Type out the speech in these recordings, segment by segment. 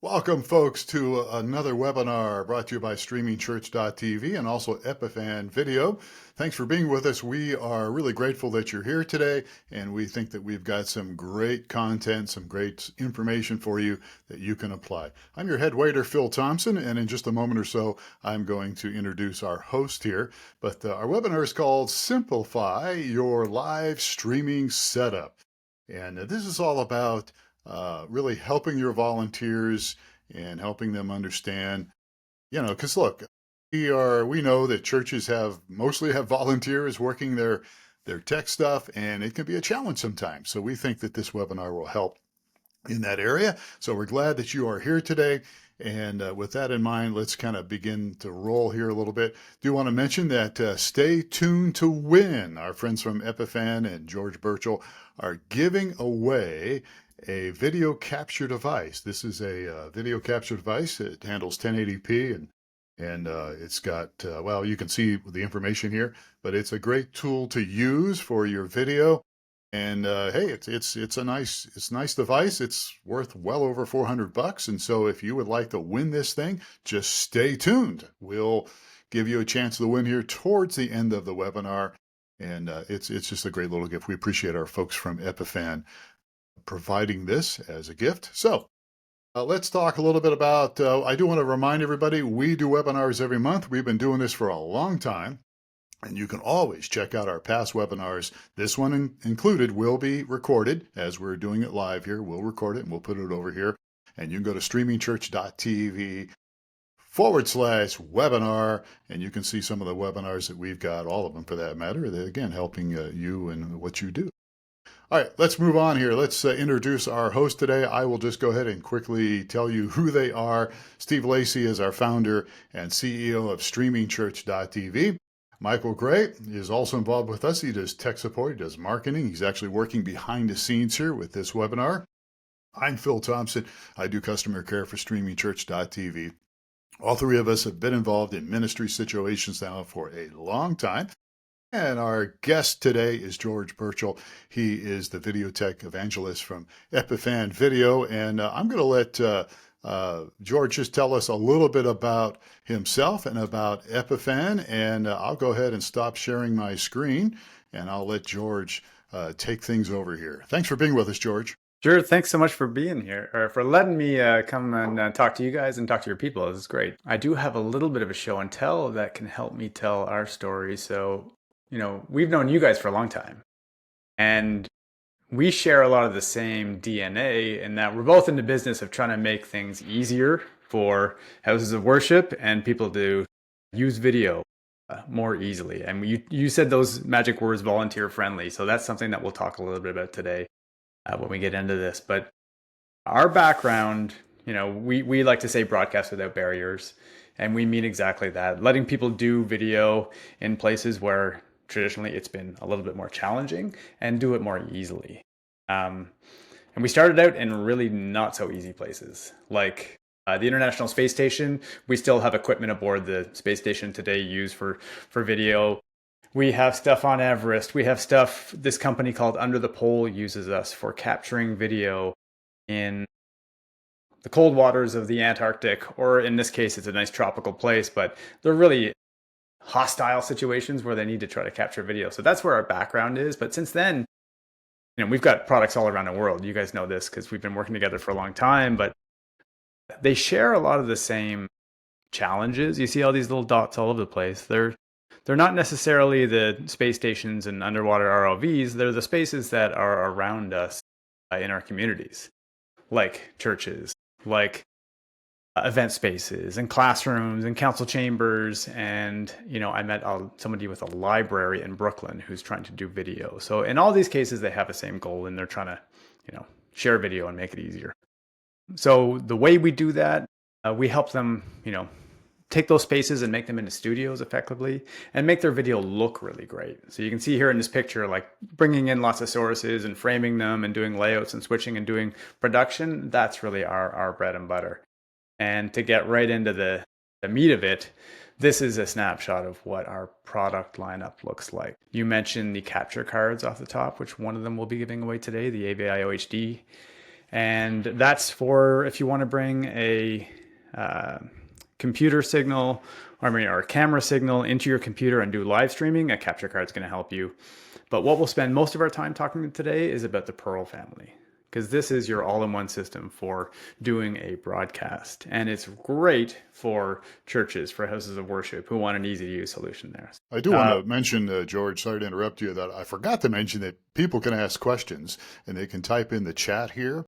Welcome, folks, to another webinar brought to you by streamingchurch.tv and also Epiphan Video. Thanks for being with us. We are really grateful that you're here today, and we think that we've got some great content, some great information for you that you can apply. I'm your head waiter, Phil Thompson, and in just a moment or so, I'm going to introduce our host here. But our webinar is called Simplify Your Live Streaming Setup. And this is all about really helping your volunteers and helping them understand, because look, we know that churches mostly have volunteers working their tech stuff, and it can be a challenge sometimes. So we think that this webinar will help in that area. So we're glad that you are here today. And with that in mind, let's kind of begin to roll here a little bit. Do want to mention that Stay Tuned to Win, our friends from Epiphan and George Birchall are giving away a video capture device. This is a video capture device. It handles 1080p and it's got, well, you can see the information here, but it's a great tool to use for your video. And hey, it's a nice device. It's worth well over $400. And so if you would like to win this thing, just stay tuned. We'll give you a chance to win here towards the end of the webinar. And it's just a great little gift. We appreciate our folks from Epiphan providing this as a gift. So let's talk a little bit about, I do want to remind everybody, we do webinars every month. We've been doing this for a long time. And you can always check out our past webinars. This one included will be recorded as we're doing it live here. We'll record it and we'll put it over here. And you can go to streamingchurch.tv/webinar, and you can see some of the webinars that we've got, all of them for that matter. They're, again, helping you and what you do. All right, let's move on here. Let's introduce our host today. I will just go ahead and quickly tell you who they are. Steve Lacey is our founder and CEO of streamingchurch.tv. Michael Gray is also involved with us. He does tech support, he does marketing. He's actually working behind the scenes here with this webinar. I'm Phil Thompson. I do customer care for streamingchurch.tv. All three of us have been involved in ministry situations now for a long time. And our guest today is George Birchall. He is the video tech evangelist from Epiphan Video. And I'm going to let George just tell us a little bit about himself and about Epiphan. And I'll go ahead and stop sharing my screen, and I'll let George take things over here. Thanks for being with us, George. Sure. Thanks so much for being here, or for letting me come and talk to you guys and talk to your people. This is great. I do have a little bit of a show and tell that can help me tell our story. So, we've known you guys for a long time, and we share a lot of the same DNA in that we're both in the business of trying to make things easier for houses of worship and people to use video more easily. And you said those magic words, volunteer friendly. So that's something that we'll talk a little bit about today when we get into this. But our background, we like to say broadcast without barriers. And we mean exactly that, letting people do video in places where traditionally it's been a little bit more challenging and do it more easily. And we started out in really not so easy places, like the International Space Station. We still have equipment aboard the space station today used for video. We have stuff on Everest. We have stuff, this company called Under the Pole uses us for capturing video in the cold waters of the Antarctic, or in this case, it's a nice tropical place, but they're really hostile situations where they need to try to capture video. So that's where our background is. But since then, we've got products all around the world. You guys know this because we've been working together for a long time, but they share a lot of the same challenges. You see all these little dots all over the place. They're not necessarily the space stations and underwater ROVs. They're the spaces that are around us in our communities, like churches, like event spaces and classrooms and council chambers. And, I met somebody with a library in Brooklyn who's trying to do video. So in all these cases, they have the same goal, and they're trying to, share video and make it easier. So the way we do that, we help them, take those spaces and make them into studios effectively and make their video look really great. So you can see here in this picture, like bringing in lots of sources and framing them and doing layouts and switching and doing production. That's really our bread and butter. And to get right into the meat of it, this is a snapshot of what our product lineup looks like. You mentioned the capture cards off the top, which one of them will be giving away today, the AVIO HD. And that's for if you want to bring a uh, computer signal, or a camera signal into your computer and do live streaming, a capture card is going to help you. But what we'll spend most of our time talking today is about the Pearl family, because this is your all-in-one system for doing a broadcast. And it's great for churches, for houses of worship who want an easy-to-use solution there. I do want to mention, George, sorry to interrupt you, that I forgot to mention that people can ask questions and they can type in the chat here.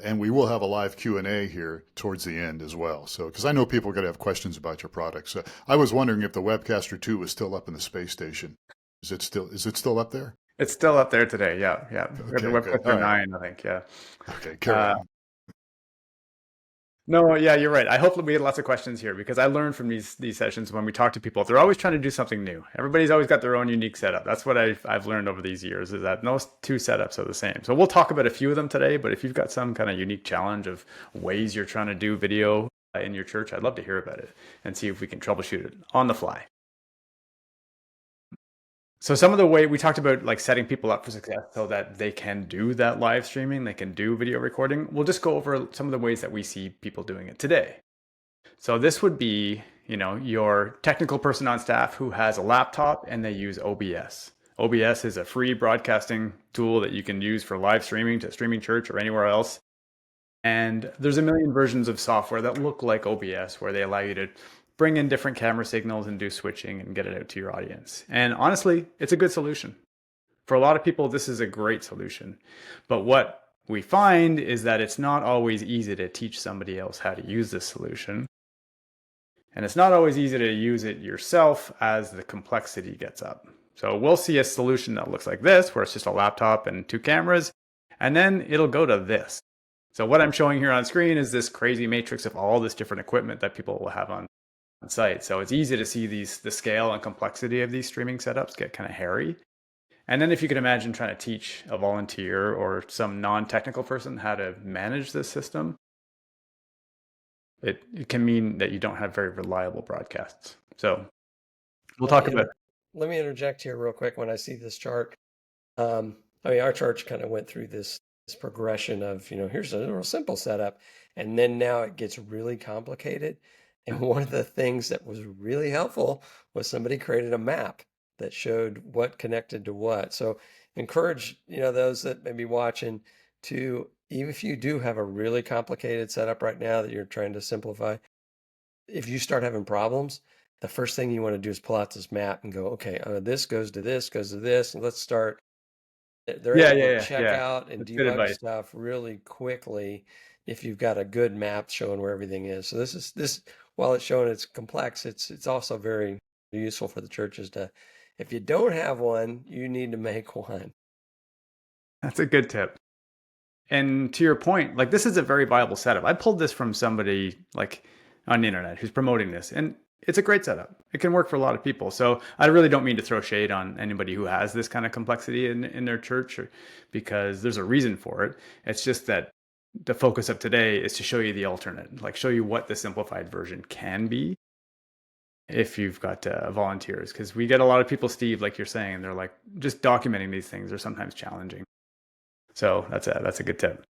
And we will have a live Q&A here towards the end as well. So, because I know people are going to have questions about your products. I was wondering if the Webcaster 2 was still up in the space station. Is it still up there? It's still up there today. Yeah, yeah. We have the Okay, good. All Webcaster right. 9, I think. Yeah. Okay, carry Uh, on. No, yeah, you're right. I hope that we get lots of questions here because I learned from these sessions when we talk to people, they're always trying to do something new. Everybody's always got their own unique setup. That's what I've learned over these years is that no two setups are the same. So we'll talk about a few of them today, but if you've got some kind of unique challenge of ways you're trying to do video in your church, I'd love to hear about it and see if we can troubleshoot it on the fly. So some of the way we talked about like setting people up for success so that they can do that live streaming, they can do video recording. We'll just go over some of the ways that we see people doing it today. So this would be, your technical person on staff who has a laptop and they use OBS. OBS is a free broadcasting tool that you can use for live streaming to streaming church or anywhere else. And there's a million versions of software that look like OBS where they allow you to bring in different camera signals and do switching and get it out to your audience. And honestly, it's a good solution. For a lot of people, this is a great solution. But what we find is that it's not always easy to teach somebody else how to use this solution. And it's not always easy to use it yourself as the complexity gets up. So we'll see a solution that looks like this, where it's just a laptop and two cameras, and then it'll go to this. So what I'm showing here on screen is this crazy matrix of all this different equipment that people will have on site. So it's easy to see the scale and complexity of these streaming setups get kind of hairy. And then if you could imagine trying to teach a volunteer or some non-technical person how to manage this system, it can mean that you don't have very reliable broadcasts. So we'll talk about. Let me interject here real quick when I see this chart. Our church kind of went through this progression of, here's a real simple setup, and then now it gets really complicated. And one of the things that was really helpful was somebody created a map that showed what connected to what. So encourage, those that may be watching to, even if you do have a really complicated setup right now that you're trying to simplify, if you start having problems, the first thing you want to do is pull out this map and go, okay, this goes to this, goes to this, and let's start. They're able to check out and debug stuff really quickly if you've got a good map showing where everything is. So this while it's showing it's complex, it's also very useful for the churches to, if you don't have one, you need to make one. That's a good tip. And to your point, like this is a very viable setup. I pulled this from somebody like on the internet who's promoting this, and it's a great setup. It can work for a lot of people. So I really don't mean to throw shade on anybody who has this kind of complexity in their church, because there's a reason for it. It's just that the focus of today is to show you the alternate, like show you what the simplified version can be if you've got volunteers. Because we get a lot of people, Steve, like you're saying, they're like, just documenting these things are sometimes challenging. So that's a good tip.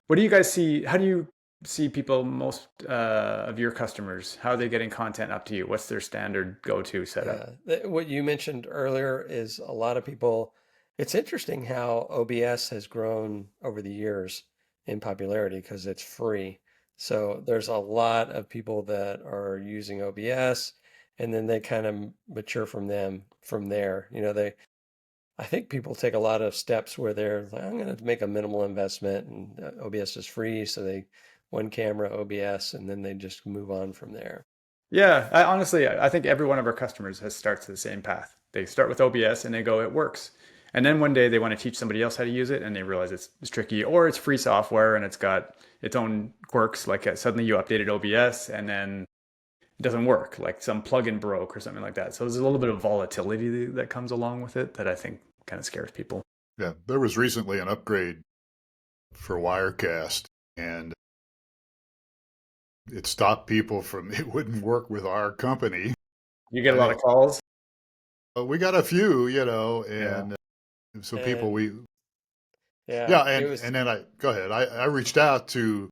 What do you guys see? How do you see people, most of your customers, how are they getting content up to you? What's their standard go-to setup? What you mentioned earlier is a lot of people, it's interesting how OBS has grown over the years in popularity because it's free. So there's a lot of people that are using OBS, and then they kind of mature from there. I think people take a lot of steps where they're like, I'm going to make a minimal investment, and OBS is free. So one camera OBS, and then they just move on from there. Yeah, I think every one of our customers starts the same path. They start with OBS and they go, it works. And then one day they want to teach somebody else how to use it, and they realize it's tricky, or it's free software and it's got its own quirks. Like suddenly you updated OBS and then it doesn't work, like some plugin broke or something like that. So there's a little bit of volatility that comes along with it that I think kind of scares people. Yeah, there was recently an upgrade for Wirecast, and it stopped people from, it wouldn't work with our company. You get a lot of calls? We got a few, and so people, Yeah, Yeah, it and was. then go ahead. I reached out to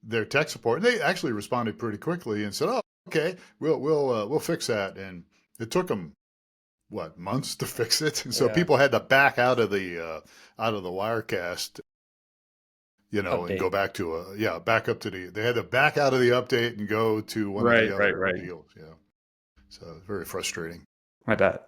their tech support, and they actually responded pretty quickly and said, "Oh, okay, we'll fix that." And it took them what, months to fix it, and so Yeah, people had to back out of the Wirecast, and go update. back to back up to they had to back out of the update and go to one of Right, the right, other right. deals. Yeah, so very frustrating. I bet.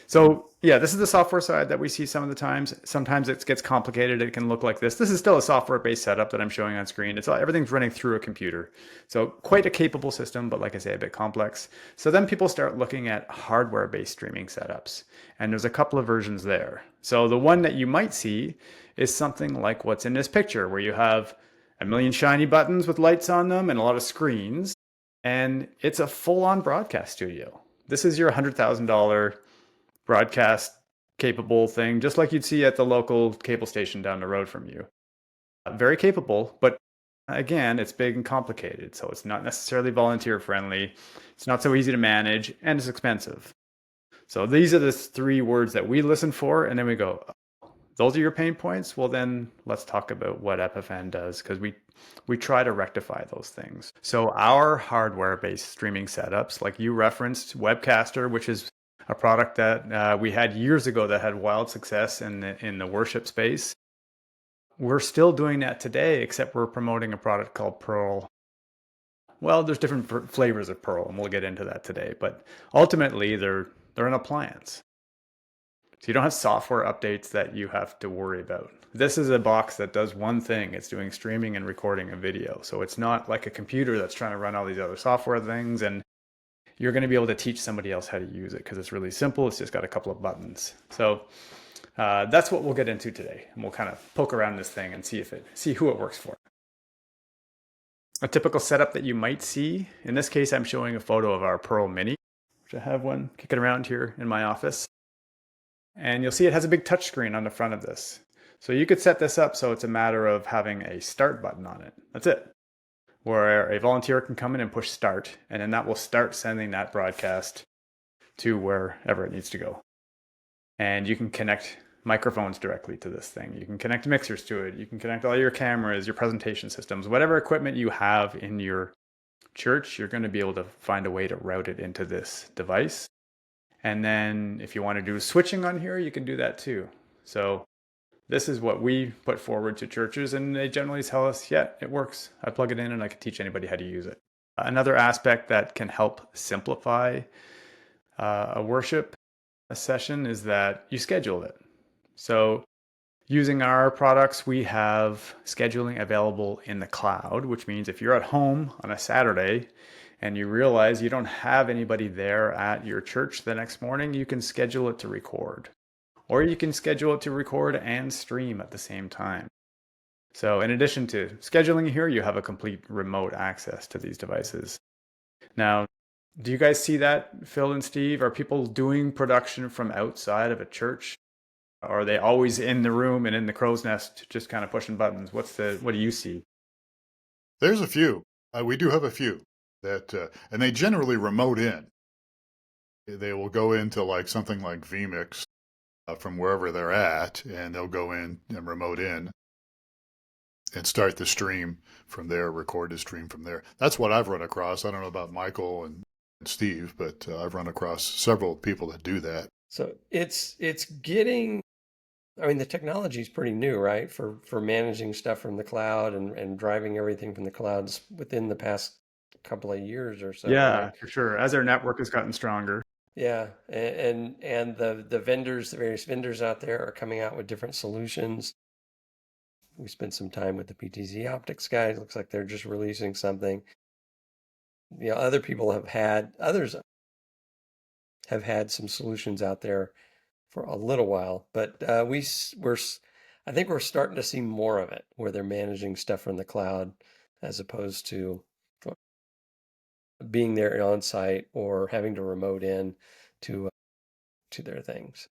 So yeah, this is the software side that we see some of the times. Sometimes it gets complicated. It can look like this. This is still a software-based setup that I'm showing on screen. It's all, everything's running through a computer. So quite a capable system, but like I say, a bit complex. So then people start looking at hardware-based streaming setups. And there's a couple of versions there. So the one that you might see is something like what's in this picture, where you have a million shiny buttons with lights on them and a lot of screens. And it's a full-on broadcast studio. This is your $100,000 broadcast capable thing, just like you'd see at the local cable station down the road from you. Very capable, but again, it's big and complicated. So it's not necessarily volunteer friendly. It's not so easy to manage, and it's expensive. So these are the three words that we listen for, and then we go, "Oh, those are your pain points? Well, then let's talk about what Epiphan does, because we try to rectify those things. So our hardware-based streaming setups, like you referenced, Webcaster, which is a product that we had years ago that had wild success in the worship space. We're still doing that today, except we're promoting a product called Pearl. Well, there's different flavors of Pearl, and we'll get into that today. But ultimately, they're an appliance. So you don't have software updates that you have to worry about. This is a box that does one thing. It's doing streaming and recording a video. So it's not like a computer that's trying to run all these other software things, and you're going to be able to teach somebody else how to use it because it's really simple. It's just got a couple of buttons. So that's what we'll get into today. And we'll kind of poke around this thing and see who it works for. A typical setup that you might see, in this case, I'm showing a photo of our Pearl Mini, which I have one kicking around here in my office. And you'll see it has a big touchscreen on the front of this. So you could set this up so it's a matter of having a start button on it. That's it. Where a volunteer can come in and push start, and then that will start sending that broadcast to wherever it needs to go. And you can connect microphones directly to this thing. You can connect mixers to it. You can connect all your cameras, your presentation systems, whatever equipment you have in your church, you're going to be able to find a way to route it into this device. And then if you want to do switching on here, you can do that too. So this is what we put forward to churches, and they generally tell us, yeah, it works. I plug it in and I can teach anybody how to use it. Another aspect that can help simplify a worship session is that you schedule it. So using our products, we have scheduling available in the cloud, which means if you're at home on a Saturday and you realize you don't have anybody there at your church the next morning, you can schedule it to record. Or you can schedule it to record and stream at the same time. So in addition to scheduling here, you have a complete remote access to these devices. Now, do you guys see that, Phil and Steve? Are people doing production from outside of a church? Or are they always in the room and in the crow's nest just kind of pushing buttons? What do you see? There's a few. We do have a few that, and they generally remote in. They will go into like something like vMix from wherever they're at, and they'll go in and remote in and start the stream from there, record the stream from there. That's what I've run across. I don't know about Michael and Steve, but I've run across several people that do that. So it's getting. I mean, the technology is pretty new, right? For managing stuff from the cloud and driving everything from the clouds within the past couple of years or so, Yeah, right? for sure. As our network has gotten stronger. Yeah, and the vendors, the various vendors out there are coming out with different solutions. We spent some time with the PTZ Optics guys. Looks like they're just releasing something. Other people others have had some solutions out there for a little while, but I think we're starting to see more of it where they're managing stuff from the cloud as opposed to being there on site or having to remote in to their things.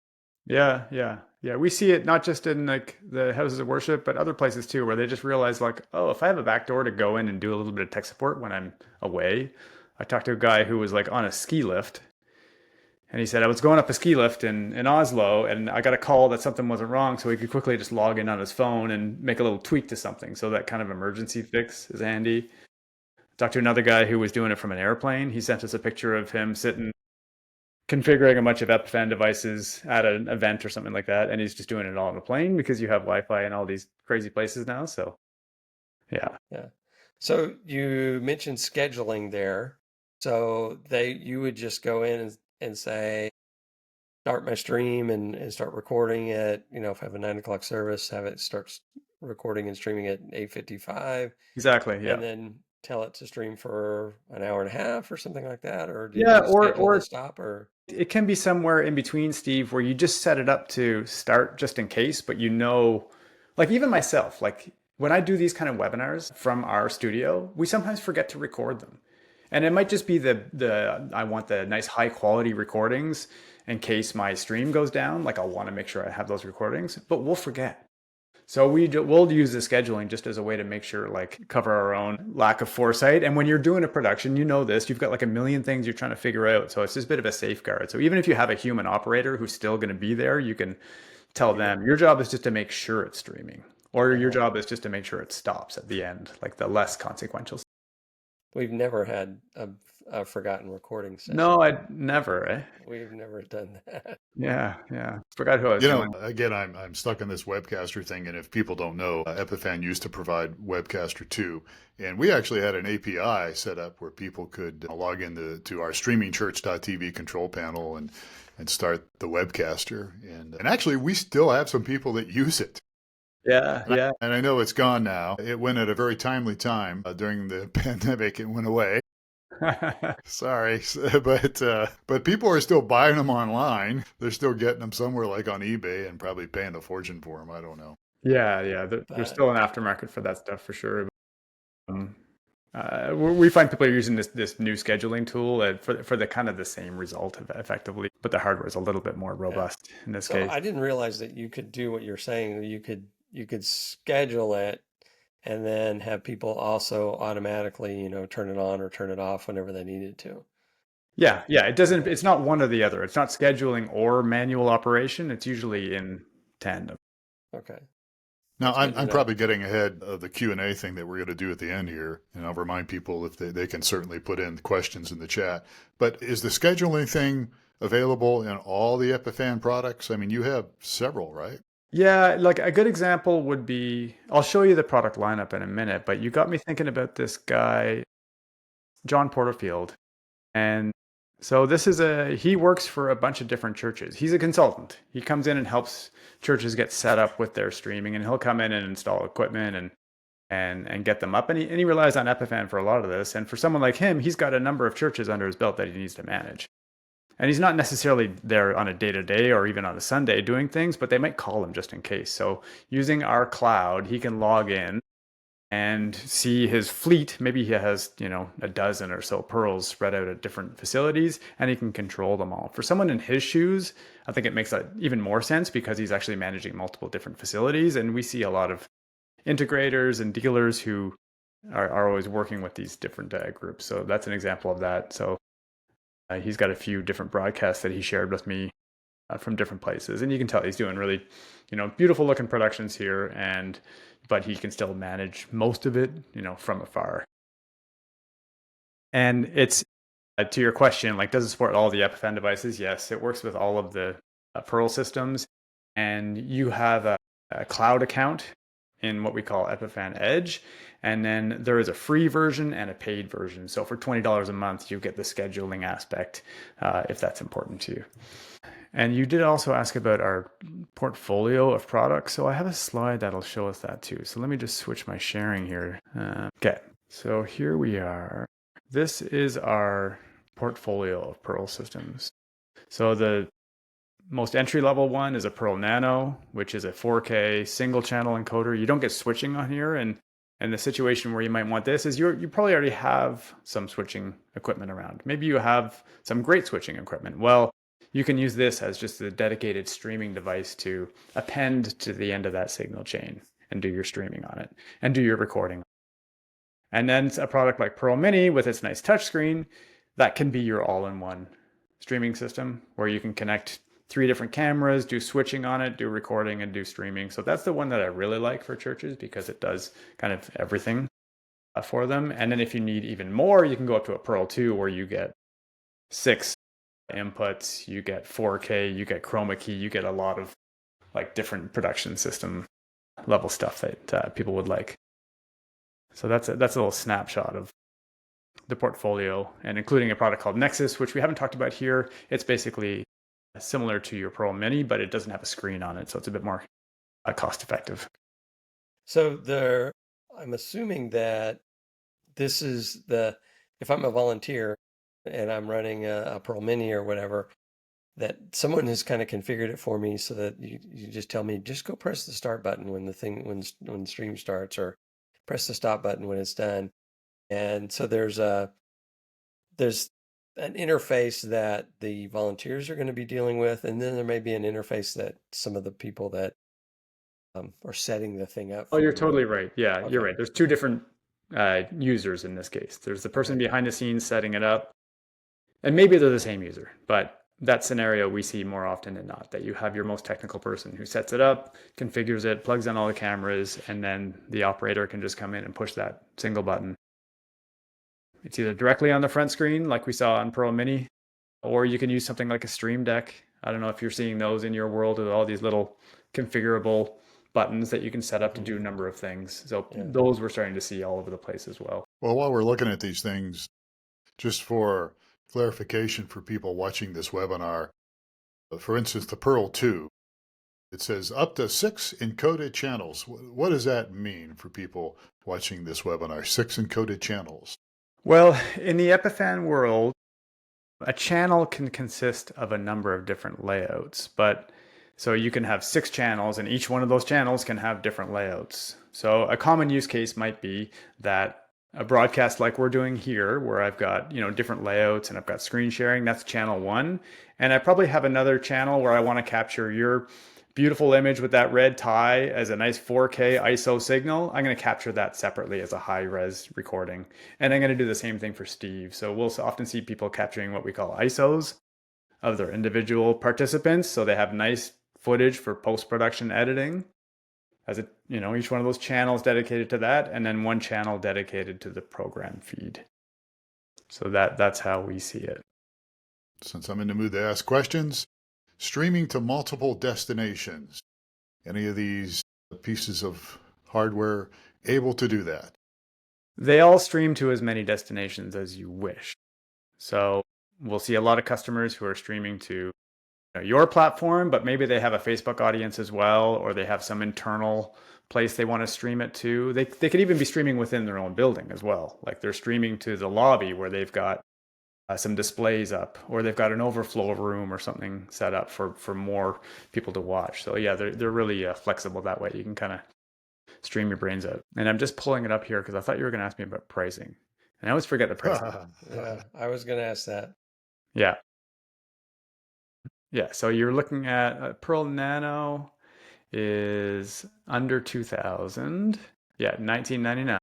Yeah, yeah, yeah. We see it not just in like the houses of worship, but other places too, where they just realize like, oh, if I have a back door to go in and do a little bit of tech support when I'm away. I talked to a guy who was like on a ski lift And he said, I was going up a ski lift in Oslo and I got a call that something wasn't wrong. So he could quickly just log in on his phone and make a little tweak to something. So that kind of emergency fix is handy. Talked to another guy who was doing it from an airplane. He sent us a picture of him sitting configuring a bunch of Epiphan devices at an event or something like that. And he's just doing it all on the plane because you have Wi-Fi in all these crazy places now. So yeah. Yeah. So you mentioned scheduling there. So you would just go in and say, start my stream and start recording it. If I have a 9 o'clock service, have it start recording and streaming at 8:55, Exactly. Yeah. and then tell it to stream for an hour and a half or something like that. Or do Yeah. you schedule the stop or? It can be somewhere in between, Steve, where you just set it up to start just in case, but like even myself, like when I do these kind of webinars from our studio, we sometimes forget to record them. And it might just be I want the nice high quality recordings in case my stream goes down. Like I'll want to make sure I have those recordings, but we'll forget. So we'll use the scheduling just as a way to make sure, like, cover our own lack of foresight. And when you're doing a production, you know this, you've got like a million things you're trying to figure out. So it's just a bit of a safeguard. So even if you have a human operator who's still going to be there, you can tell them your job is just to make sure it's streaming, or your job is just to make sure it stops at the end, like the less consequential. We've never had a forgotten recording session. No, I'd never. We've never done that. Yeah. Forgot who I was doing. Again, I'm stuck in this Webcaster thing, and if people don't know, Epiphan used to provide Webcaster 2, and we actually had an API set up where people could log into our streamingchurch.tv control panel and start the Webcaster, and actually we still have some people that use it. Yeah. And I know it's gone now. It went at a very timely time during the pandemic. It went away. Sorry, but people are still buying them online. They're still getting them somewhere like on eBay and probably paying a fortune for them. I don't know. Yeah. There's still an aftermarket for that stuff for sure. We find people are using this new scheduling tool for the kind of the same result effectively, but the hardware is a little bit more robust in this case. I didn't realize that you could do what you're saying. You could schedule it and then have people also automatically, turn it on or turn it off whenever they needed to. Yeah. It's not one or the other. It's not scheduling or manual operation. It's usually in tandem. Okay. Now, I'm probably getting ahead of the Q&A thing that we're going to do at the end here, and I'll remind people if they can certainly put in questions in the chat. But is the scheduling thing available in all the Epiphan products? I mean, you have several, right? Yeah, like a good example would be, I'll show you the product lineup in a minute, but you got me thinking about this guy, John Porterfield. And so he works for a bunch of different churches. He's a consultant. He comes in and helps churches get set up with their streaming, and he'll come in and install equipment and get them up. And he relies on Epiphan for a lot of this. And for someone like him, he's got a number of churches under his belt that he needs to manage. And he's not necessarily there on a day-to-day or even on a Sunday doing things, but they might call him just in case. So using our cloud, he can log in and see his fleet. Maybe he has, a dozen or so pearls spread out at different facilities, and he can control them all. For someone in his shoes, I think it makes that even more sense because he's actually managing multiple different facilities. And we see a lot of integrators and dealers who are always working with these different groups. So that's an example of that. So he's got a few different broadcasts that he shared with me from different places. And you can tell he's doing really, beautiful looking productions here, but he can still manage most of it, from afar. And it's, to your question, like, does it support all the Epiphan devices? Yes, it works with all of the Pearl systems. And you have a cloud account in what we call Epiphan Edge. And then there is a free version and a paid version. So for $20 a month, you get the scheduling aspect if that's important to you. And you did also ask about our portfolio of products. So I have a slide that'll show us that too. So let me just switch my sharing here. Okay, so here we are. This is our portfolio of Pearl systems. So the most entry-level one is a Pearl Nano, which is a 4K single-channel encoder. You don't get switching on here, and the situation where you might want this is you probably already have some switching equipment around. Maybe you have some great switching equipment. Well, you can use this as just a dedicated streaming device to append to the end of that signal chain and do your streaming on it and do your recording. And then a product like Pearl Mini with its nice touchscreen, that can be your all-in-one streaming system where you can connect 3 different cameras, do switching on it, do recording, and do streaming. So that's the one that I really like for churches because it does kind of everything for them. And then if you need even more, you can go up to a Pearl 2 where you get 6 inputs, you get 4K, you get chroma key, you get a lot of like different production system level stuff that people would like. So that's a little snapshot of the portfolio, and including a product called Nexus, which we haven't talked about here. It's basically similar to your Pearl Mini, but it doesn't have a screen on it, so it's a bit more cost effective. So I'm assuming that this is if I'm a volunteer and I'm running a Pearl Mini or whatever, that someone has kind of configured it for me so that you just tell me, just go press the start button when the stream starts, or press the stop button when it's done. And so there's an interface that the volunteers are going to be dealing with, and then there may be an interface that some of the people that are setting the thing up. Oh, you're totally right. Yeah, Okay. You're right. There's 2 different users in this case. There's the person behind the scenes setting it up, and maybe they're the same user, but that scenario we see more often than not, that you have your most technical person who sets it up, configures it, plugs in all the cameras, and then the operator can just come in and push that single button. It's either directly on the front screen like we saw on Pearl Mini, or you can use something like a Stream Deck. I don't know if you're seeing those in your world with all these little configurable buttons that you can set up to do a number of things. So those we're starting to see all over the place as well. Well, while we're looking at these things, just for clarification for people watching this webinar, for instance, the Pearl 2, it says up to 6 encoded channels. What does that mean for people watching this webinar? 6 encoded channels. Well, in the Epiphan world, a channel can consist of a number of different layouts, but so you can have 6 channels, and each one of those channels can have different layouts. So a common use case might be that a broadcast like we're doing here, where I've got, different layouts and I've got screen sharing, that's channel 1. And I probably have another channel where I want to capture your beautiful image with that red tie as a nice 4K ISO signal. I'm going to capture that separately as a high res recording. And I'm going to do the same thing for Steve. So we'll often see people capturing what we call ISOs of their individual participants. So they have nice footage for post-production editing, as each one of those channels dedicated to that, and then one channel dedicated to the program feed. So that's how we see it. Since I'm in the mood to ask questions, streaming to multiple destinations. Any of these pieces of hardware able to do that? They all stream to as many destinations as you wish. So we'll see a lot of customers who are streaming to your platform, but maybe they have a Facebook audience as well, or they have some internal place they want to stream it to. They could even be streaming within their own building as well. Like they're streaming to the lobby where they've got some displays up, or they've got an overflow room or something set up for more people to watch. So yeah, they're really flexible that way. You can kind of stream your brains out. And I'm just pulling it up here because I thought you were going to ask me about pricing. And I always forget the pricing. Yeah, I was going to ask that. Yeah. Yeah, so you're looking at Pearl Nano is under 2,000. Yeah, 1999.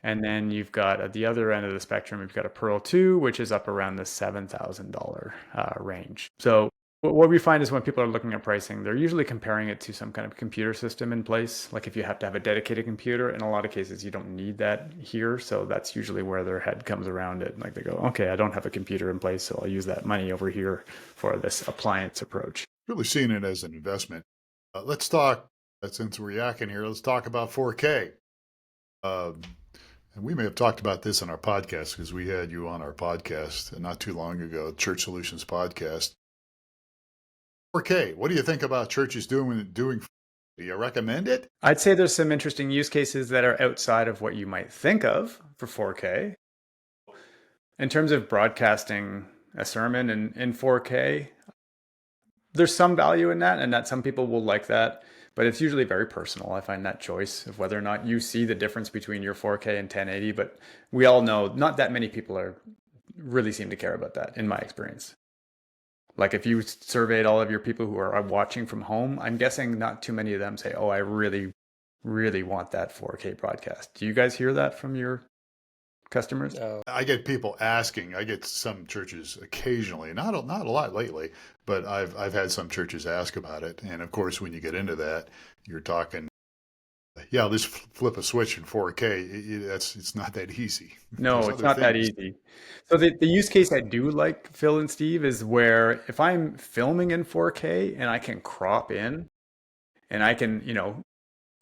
And then you've got at the other end of the spectrum, you've got a Pearl 2, which is up around the $7,000 range. So what we find is when people are looking at pricing, they're usually comparing it to some kind of computer system in place. Like if you have to have a dedicated computer, in a lot of cases, you don't need that here. So that's usually where their head comes around it. Like they go, okay, I don't have a computer in place, so I'll use that money over here for this appliance approach. Really seeing it as an investment. Let's talk, since we're yakking here, let's talk about 4K. And we may have talked about this in our podcast because we had you on our podcast not too long ago, Church Solutions Podcast. 4K, what do you think about churches doing? Do you recommend it? I'd say there's some interesting use cases that are outside of what you might think of for 4K. In terms of broadcasting a sermon in 4K, there's some value in that, and that some people will like that, but it's usually very personal. I find that choice of whether or not you see the difference between your 4K and 1080, but we all know not that many people really seem to care about that, in my experience. Like if you surveyed all of your people who are watching from home, I'm guessing not too many of them say, oh, I really, really want that 4K broadcast. Do you guys hear that from your customers? No. I get people asking. I get some churches occasionally, not a lot lately, but I've had some churches ask about it. And of course, when you get into that, you're talking, yeah, just flip a switch in 4K. It's not that easy. No, There's it's other not that things. easy. So the use case I do like, Phil and Steve, is where if I'm filming in 4K and I can crop in and I can,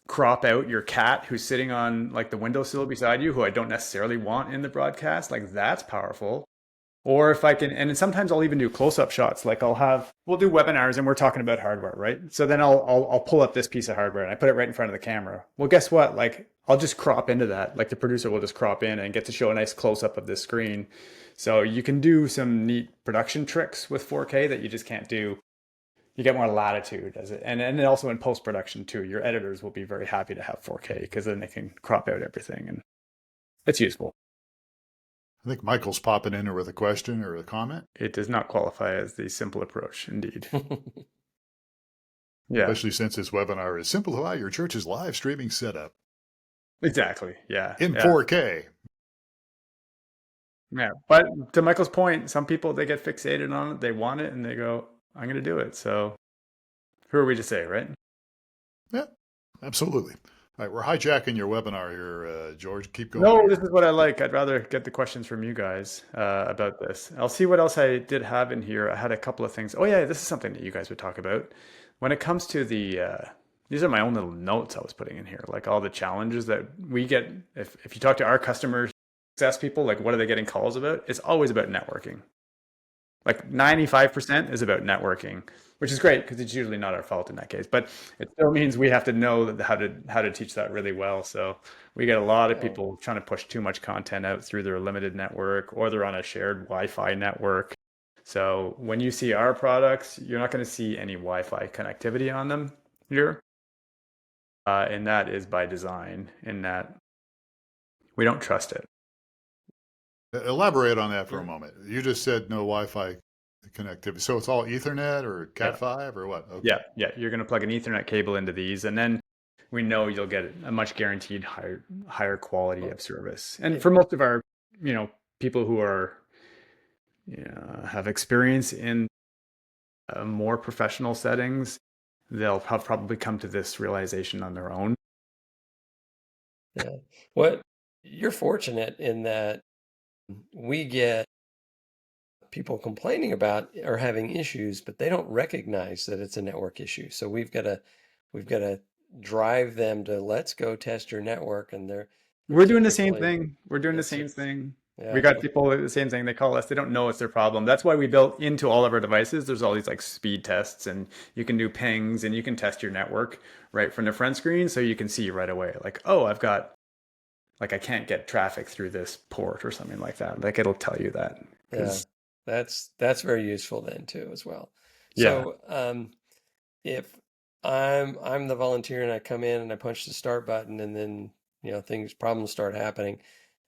crop out your cat who's sitting on like the windowsill beside you, who I don't necessarily want in the broadcast, like that's powerful. Or if I can, and sometimes I'll even do close-up shots. Like we'll do webinars and we're talking about hardware, right? So then I'll pull up this piece of hardware and I put it right in front of the camera. Well, guess what? Like I'll just crop into that. Like the producer will just crop in and get to show a nice close-up of this screen. So you can do some neat production tricks with 4K that you just can't do. You get more latitude as it, and also in post-production too. Your editors will be very happy to have 4K because then they can crop out everything and it's useful. I think Michael's popping in there with a question or a comment, It does not qualify as the simple approach, indeed. Yeah, especially since this webinar is Simplify Your Church's Live Streaming Setup exactly. Yeah, in yeah, 4K. yeah. But to Michael's point, some people they get fixated on it, they want it, and they go, "I'm going to do it." So, who are we to say, right? Yeah, absolutely. All right, we're hijacking your webinar here, George. Keep going. No, this is what I like. I'd rather get the questions from you guys about this. I'll see what else I did have in here. I had a couple of things. Oh yeah, this is something that you guys would talk about. When it comes to these are my own little notes I was putting in here, like all the challenges that we get. If you talk to our customer success people, like what are they getting calls about? It's always about networking. Like 95% is about networking, which is great because it's usually not our fault in that case. But it still means we have to know how to teach that really well. So we get a lot of Oh, people trying to push too much content out through their limited network or they're on a shared Wi-Fi network. So when you see our products, you're not going to see any Wi-Fi connectivity on them here. And that is by design in that we don't trust it. Elaborate on that for a yeah. moment. You just said no Wi-Fi connectivity. So it's all Ethernet or Yeah. Cat5 or what? Okay. Yeah. You're going to plug an Ethernet cable into these, and then we know you'll get a much guaranteed higher quality Well, of service. And yeah. for most of our, people who are have experience in more professional settings, they'll have probably come to this realization on their own. Yeah. What you're fortunate in that we get people complaining about or having issues, but they don't recognize that it's a network issue. So we've got to drive them to let's go test your network, and they're We're doing the same typically thing. We're doing the it's same thing. We yeah. got people the same thing. They call us. They don't know it's their problem. That's why we built into all of our devices. There's all these like speed tests, and you can do pings, and you can test your network right from the front screen, so you can see right away. Like, oh, I can't get traffic through this port or something like that. Like it'll tell you that Yeah, because that's very useful then too as well. yeah. So if I'm the volunteer and I come in and I punch the start button and then problems start happening,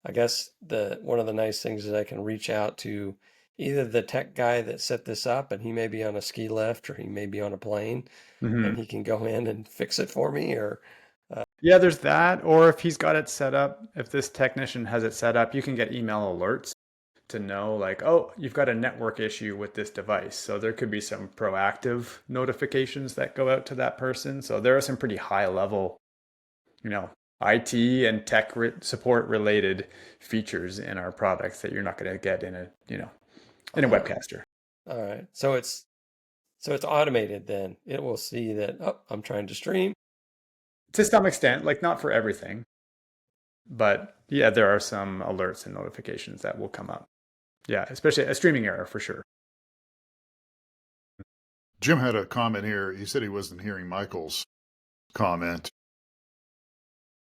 I guess the one of the nice things is I can reach out to either the tech guy that set this up and he may be on a ski lift or he may be on a plane and hmm he can go in and fix it for me or Yeah, there's that. Or if he's got it set up, if this technician has it set up, you can get email alerts to know like, oh, you've got a network issue with this device. So there could be some proactive notifications that go out to that person. So there are some pretty high level, you know, IT and tech support related features in our products that you're not going to get in a all right. webcaster. All right. So it's automated then. It will see that, oh, I'm trying to stream. To some extent, like not for everything, but yeah, there are some alerts and notifications that will come up. Yeah, especially a streaming error for sure. Jim had a comment here. He said he wasn't hearing Michael's comment.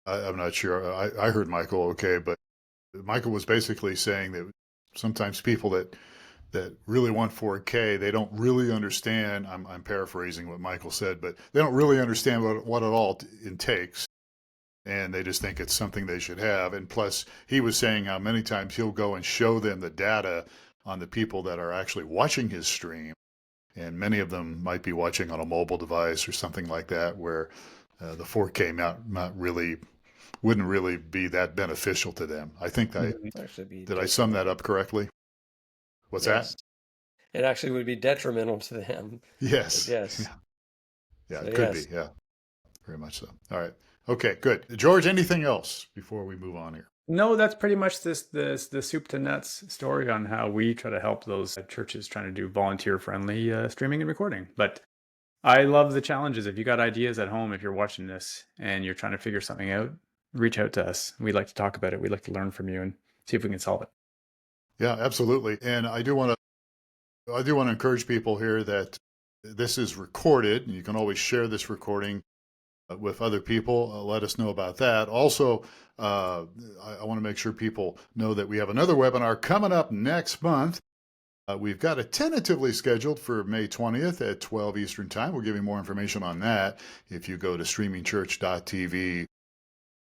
I'm not sure. I heard Michael okay, but Michael was basically saying that sometimes people that really want 4K, they don't really understand. I'm paraphrasing what Michael said, but they don't really understand what it all takes. And they just think it's something they should have. And plus, he was saying how many times he'll go and show them the data on the people that are actually watching his stream. And many of them might be watching on a mobile device or something like that, where the 4K not really wouldn't really be that beneficial to them. I think Mhm. Actually be did I sum that detrimental. up correctly? What's that? Yes. It actually would be detrimental to them. But Yes. yes. Yeah. Yeah, So it could be. yes. Yeah, very much so. All right. Okay, good. George, anything else before we move on here? No, that's pretty much the soup to nuts story on how we try to help those churches trying to do volunteer friendly streaming and recording. But I love the challenges. If you got ideas at home, if you're watching this and you're trying to figure something out, reach out to us. We'd like to talk about it. We'd like to learn from you and see if we can solve it. Yeah, absolutely. And I do want to encourage people here that this is recorded. You can always share this recording with other people. Let us know about that. Also, I want to make sure people know that we have another webinar coming up next month. We've got it tentatively scheduled for May 20th at 12 Eastern Time. We'll give you more information on that if you go to streamingchurch.tv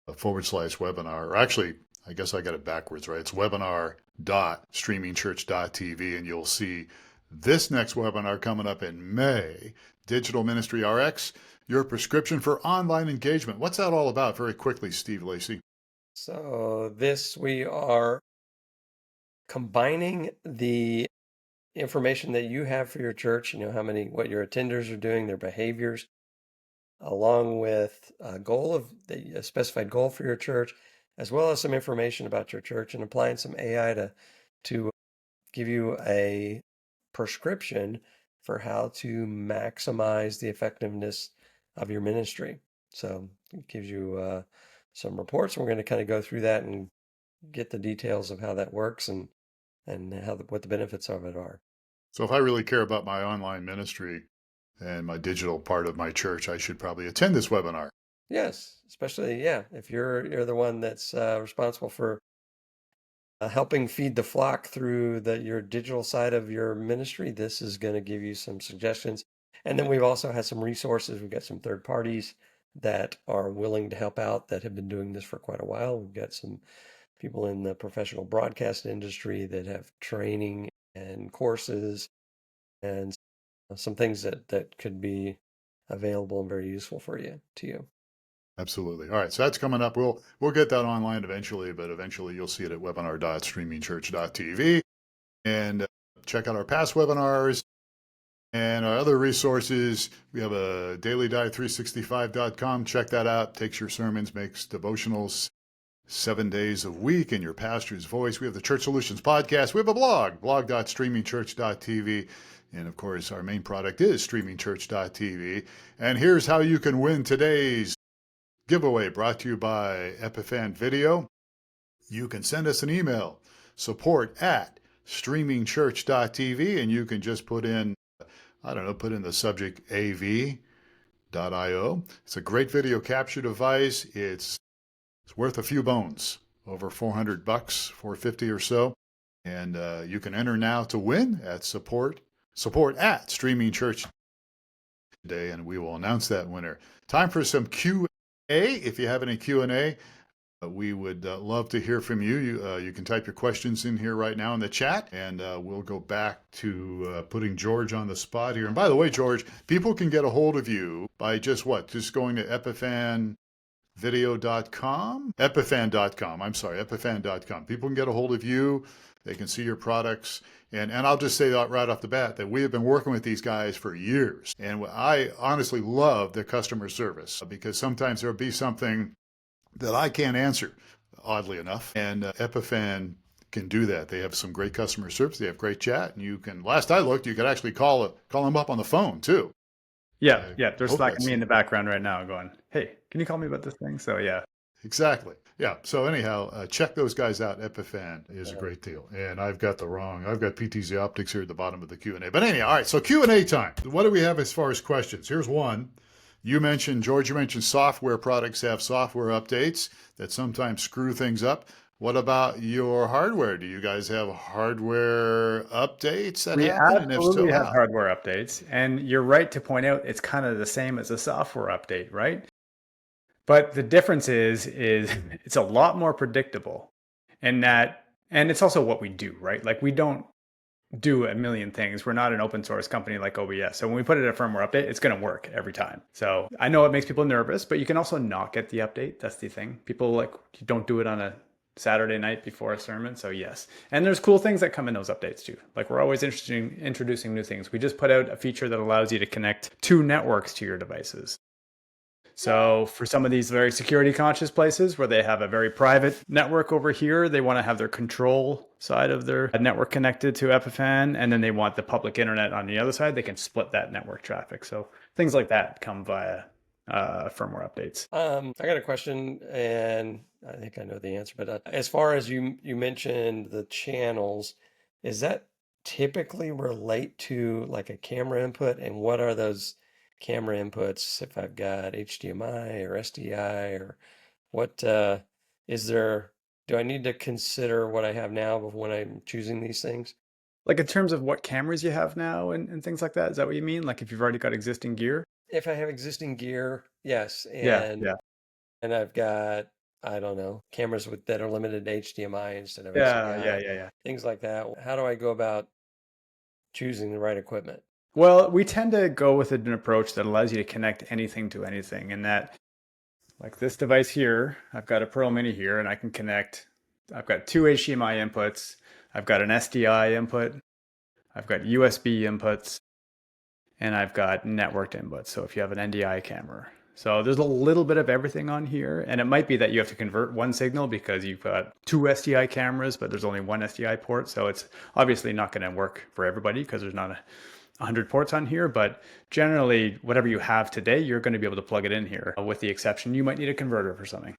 /webinar. Or actually, I guess I got it backwards, right? It's webinar.streamingchurch.tv, and you'll see this next webinar coming up in May. Digital Ministry RX, your prescription for online engagement. What's that all about? Very quickly, Steve Lacey. So this we are combining the information that you have for your church, what your attenders are doing, their behaviors, along with a specified goal for your church, as well as some information about your church, and applying some AI to give you a prescription for how to maximize the effectiveness of your ministry. So it gives you some reports, and we're going to kind of go through that and get the details of how that works and what the benefits of it are. So if I really care about my online ministry and my digital part of my church, I should probably attend this webinar. Yes, especially if you're the one that's responsible for helping feed the flock through your digital side of your ministry. This is going to give you some suggestions. And then we've also had some resources. We've got some third parties that are willing to help out that have been doing this for quite a while. We've got some people in the professional broadcast industry that have training and courses and some things that could be available and very useful to you. Absolutely. All right. So that's coming up. We'll get that online eventually, but eventually you'll see it at webinar.streamingchurch.tv. And check out our past webinars and our other resources. We have a dailydiet365.com. Check that out. Takes your sermons, makes devotionals 7 days a week in your pastor's voice. We have the Church Solutions podcast. We have a blog.streamingchurch.tv. And of course, our main product is streamingchurch.tv. And here's how you can win today's giveaway, brought to you by Epiphan Video. You can send us an email, support@streamingchurch.tv, and you can just put in the subject AV.io. It's a great video capture device. It's worth a few bones, over $400, $450 or so. And you can enter now to win at support@streamingchurch today, and we will announce that winner. Time for some Q&A. If you have any Q&A, we would love to hear from you. You can type your questions in here right now in the chat, and we'll go back to putting George on the spot here. And by the way, George, people can get a hold of you by just what? Just going to epiphanvideo.com? Epiphan.com. I'm sorry, epiphan.com. People can get a hold of you. They can see your products. And I'll just say that right off the bat that we have been working with these guys for years. And I honestly love their customer service because sometimes there'll be something that I can't answer, oddly enough. And Epiphan can do that. They have some great customer service. They have great chat. And you can, last I looked, you could actually call them up on the phone too. Yeah. They're hope slacking that's me in it. the background right now going, hey, can you call me about this thing? So yeah. Exactly. Yeah. So anyhow, check those guys out. Epiphan is a great deal. And I've got PTZ Optics here at the bottom of the Q&A. But anyhow, all right. So Q&A time. What do we have as far as questions? Here's one. George, you mentioned software products have software updates that sometimes screw things up. What about your hardware? Do you guys have hardware updates that We happen? And if so, absolutely have how? hardware updates. And you're right to point out it's kind of the same as a software update, right? But the difference is it's a lot more predictable and it's also what we do, right? Like we don't do a million things. We're not an open source company like OBS. So when we put it in a firmware update, it's going to work every time. So I know it makes people nervous, but you can also not get the update. That's the thing. People like, you don't do it on a Saturday night before a sermon. So yes. And there's cool things that come in those updates too. Like we're always interested in introducing new things. We just put out a feature that allows you to connect two networks to your devices. So for some of these very security conscious places where they have a very private network over here, they want to have their control side of their network connected to Epiphan, and then they want the public internet on the other side. They can split that network traffic. So things like that come via firmware updates. I got a question, and I think I know the answer, but as far as you mentioned the channels, is that typically relate to like a camera input? And what are those camera inputs if I've got HDMI or SDI or what is there, do I need to consider what I have now when I'm choosing these things? Like in terms of what cameras you have now and things like that, is that what you mean? Like if you've already got existing gear? If I have existing gear, yes, Yeah, and yeah. I've got, I don't know, cameras that are limited to HDMI instead of Yeah, SDI, yeah. things like that. How do I go about choosing the right equipment? Well, we tend to go with an approach that allows you to connect anything to anything. And that, like this device here, I've got a Pearl Mini here, and I can connect. I've got two HDMI inputs. I've got an SDI input. I've got USB inputs, and I've got networked inputs. So if you have an NDI camera. So there's a little bit of everything on here. And it might be that you have to convert one signal because you've got two SDI cameras, but there's only one SDI port. So it's obviously not going to work for everybody because there's not 100 ports on here, but generally whatever you have today, you're going to be able to plug it in here, with the exception you might need a converter for something.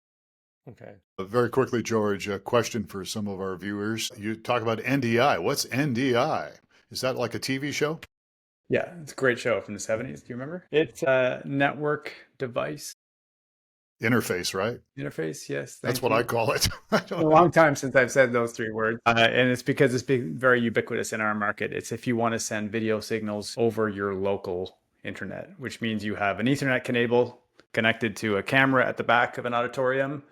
Okay. Very quickly, George, a question for some of our viewers. You talk about NDI. What's NDI? Is that like a TV show? Yeah, it's a great show from the 70s. Do you remember? It's a network device Interface, right? interface. Yes, That's thank what you. I call it. I It's don't a know. long time since I've said those three words. And it's because it's been very ubiquitous in our market. It's if you want to send video signals over your local internet, which means you have an Ethernet cable connected to a camera at the back of an auditorium.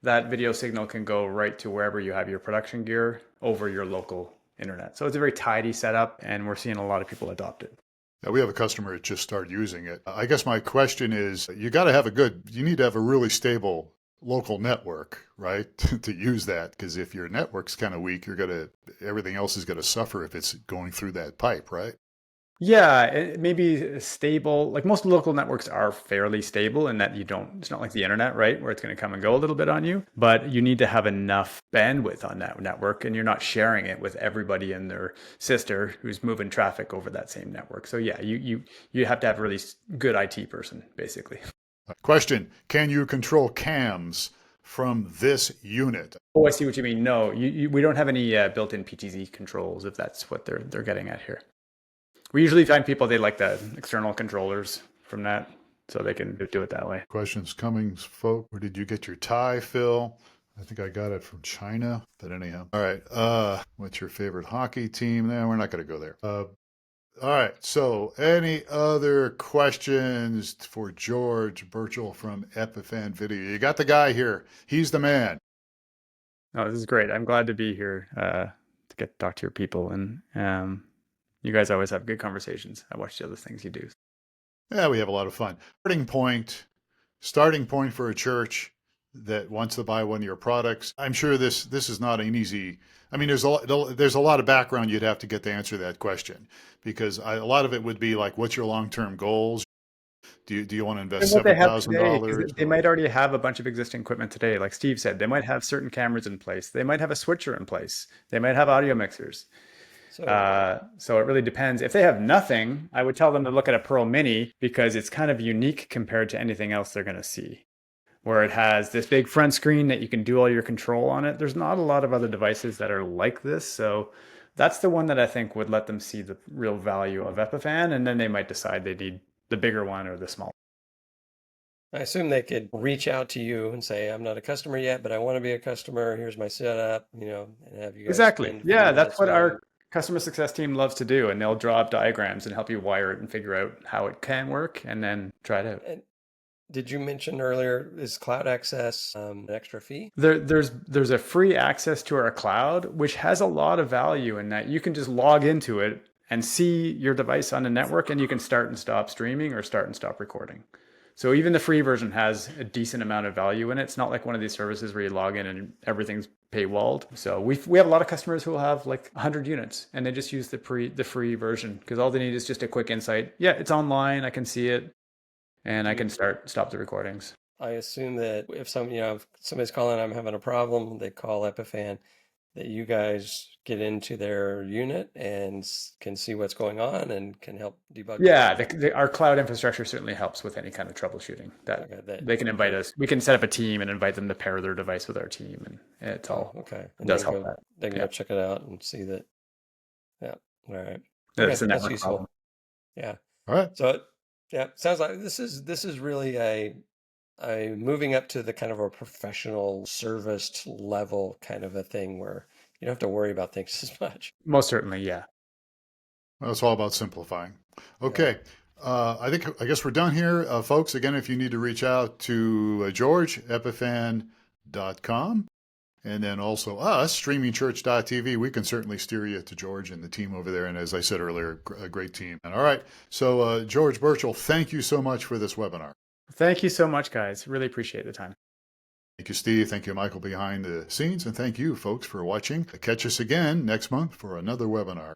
That video signal can go right to wherever you have your production gear over your local internet. So it's a very tidy setup, and we're seeing a lot of people adopt it. Now, we have a customer that just started using it. I guess my question is, you got to have you need to have a really stable local network, right? To use that, because if your network's kind of weak, everything else is going to suffer if it's going through that pipe, right? Yeah, it may be stable. Like most local networks are fairly stable in that it's not like the internet, right? Where it's going to come and go a little bit on you, but you need to have enough bandwidth on that network and you're not sharing it with everybody and their sister who's moving traffic over that same network. So yeah, you have to have a really good IT person, basically. Question, can you control cams from this unit? Oh, I see what you mean. No, we don't have any built-in PTZ controls if that's what they're getting at here. We usually find people, they like the external controllers from that, so they can do it that way. Questions coming, folk. Where did you get your tie, Phil? I think I got it from China, but anyhow. All right. What's your favorite hockey team? No, we're not going to go there. All right. So any other questions for George Birchall from Epiphan Video? You got the guy here. He's the man. No, this is great. I'm glad to be here to get to talk to your people. And you guys always have good conversations. I watch the other things you do. Yeah, we have a lot of fun. Starting point for a church that wants to buy one of your products. I'm sure this is not an easy. I mean, there's a lot of background you'd have to get to answer that question, because a lot of it would be like, what's your long-term goals? Do you want to invest And what they have today, $7,000? they might already have a bunch of existing equipment today. Like Steve said, they might have certain cameras in place. They might have a switcher in place. They might have audio mixers. So it really depends. If they have nothing, I would tell them to look at a Pearl Mini because it's kind of unique compared to anything else they're going to see, where it has this big front screen that you can do all your control on it. There's not a lot of other devices that are like this. So that's the one that I think would let them see the real value of Epiphan, and then they might decide they need the bigger one or the smaller. I assume they could reach out to you and say, I'm not a customer yet, but I want to be a customer. Here's my setup, and have you guys Exactly. spend a few Yeah, that's minutes what our on- customer success team loves to do. And they'll draw up diagrams and help you wire it and figure out how it can work and then try it out. did you mention earlier, is cloud access an extra fee? There's a free access to our cloud, which has a lot of value in that you can just log into it and see your device on the network, and you can start and stop streaming or start and stop recording. So even the free version has a decent amount of value in it. It's not like one of these services where you log in and everything's paywalled. So we have a lot of customers who will have like 100 units and they just use the free version because all they need is just a quick insight. Yeah, it's online. I can see it, and I can stop the recordings. I assume that if if somebody's calling, I'm having a problem, they call Epiphan, that you guys get into their unit and can see what's going on and can help debug. Yeah, our cloud infrastructure certainly helps with any kind of troubleshooting. That they can invite us. We can set up a team and invite them to pair their device with our team, and it's all okay. And does help that. They can go check it out and see that. Yeah. All right. That's a That's network useful. problem. Yeah. All right. So yeah, sounds like this is really a moving up to the kind of a professional serviced level kind of a thing where you don't have to worry about things as much. Most certainly, yeah. Well, it's all about simplifying. Okay. I guess we're done here, folks. Again, if you need to reach out to George, epiphan.com, and then also us, streamingchurch.tv, we can certainly steer you to George and the team over there. And as I said earlier, a great team. And all right. So, George Birchall, thank you so much for this webinar. Thank you so much, guys. Really appreciate the time. Thank you, Steve. Thank you, Michael, behind the scenes. And thank you, folks, for watching. Catch us again next month for another webinar.